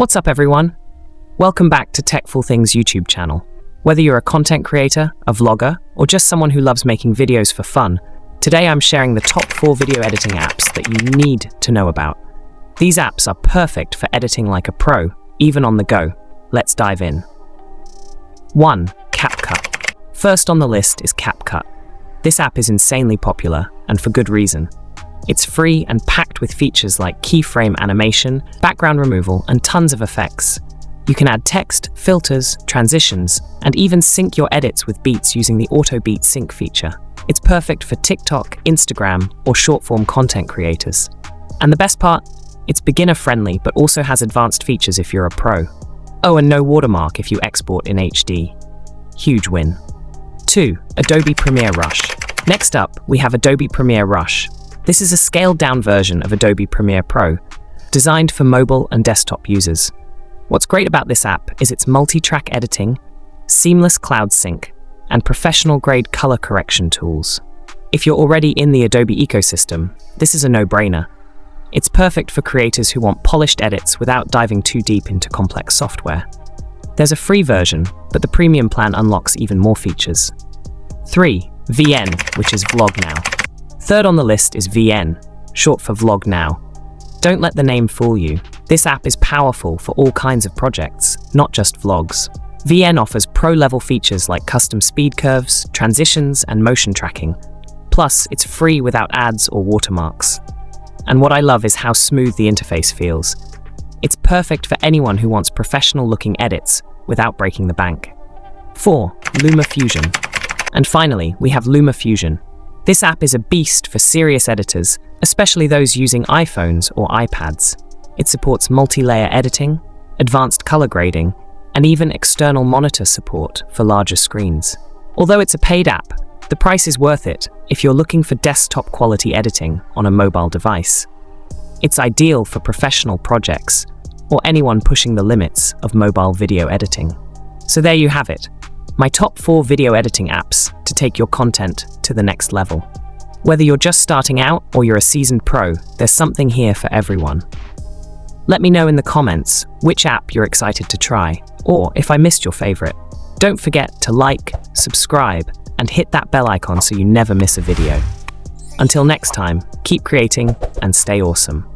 What's up, everyone? Welcome back to Techful Things YouTube channel. Whether you're a content creator, a vlogger, or just someone who loves making videos for fun, today I'm sharing the top 4 video editing apps that you need to know about. These apps are perfect for editing like a pro, even on the go. Let's dive in. 1. CapCut. First on the list is CapCut. This app is insanely popular, and for good reason. It's free and packed with features like keyframe animation, background removal, and tons of effects. You can add text, filters, transitions, and even sync your edits with beats using the Auto Beat Sync feature. It's perfect for TikTok, Instagram, or short-form content creators. And the best part? It's beginner-friendly, but also has advanced features if you're a pro. Oh, and no watermark if you export in HD. Huge win. 2. Adobe Premiere Rush. Next up, we have Adobe Premiere Rush. This is a scaled-down version of Adobe Premiere Pro, designed for mobile and desktop users. What's great about this app is its multi-track editing, seamless cloud sync, and professional-grade color correction tools. If you're already in the Adobe ecosystem, this is a no-brainer. It's perfect for creators who want polished edits without diving too deep into complex software. There's a free version, but the premium plan unlocks even more features. 3. VN, which is VlogNow. Third on the list is VN, short for VlogNow. Don't let the name fool you. This app is powerful for all kinds of projects, not just vlogs. VN offers pro-level features like custom speed curves, transitions, and motion tracking. Plus, it's free without ads or watermarks. And what I love is how smooth the interface feels. It's perfect for anyone who wants professional-looking edits without breaking the bank. 4. LumaFusion. And finally, we have LumaFusion. This app is a beast for serious editors, especially those using iPhones or iPads. It supports multi-layer editing, advanced color grading, and even external monitor support for larger screens. Although it's a paid app, the price is worth it if you're looking for desktop-quality editing on a mobile device. It's ideal for professional projects or anyone pushing the limits of mobile video editing. So there you have it. My top 4 video editing apps to take your content to the next level. Whether you're just starting out or you're a seasoned pro, there's something here for everyone. Let me know in the comments which app you're excited to try, or if I missed your favorite. Don't forget to like, subscribe, and hit that bell icon so you never miss a video. Until next time, keep creating and stay awesome.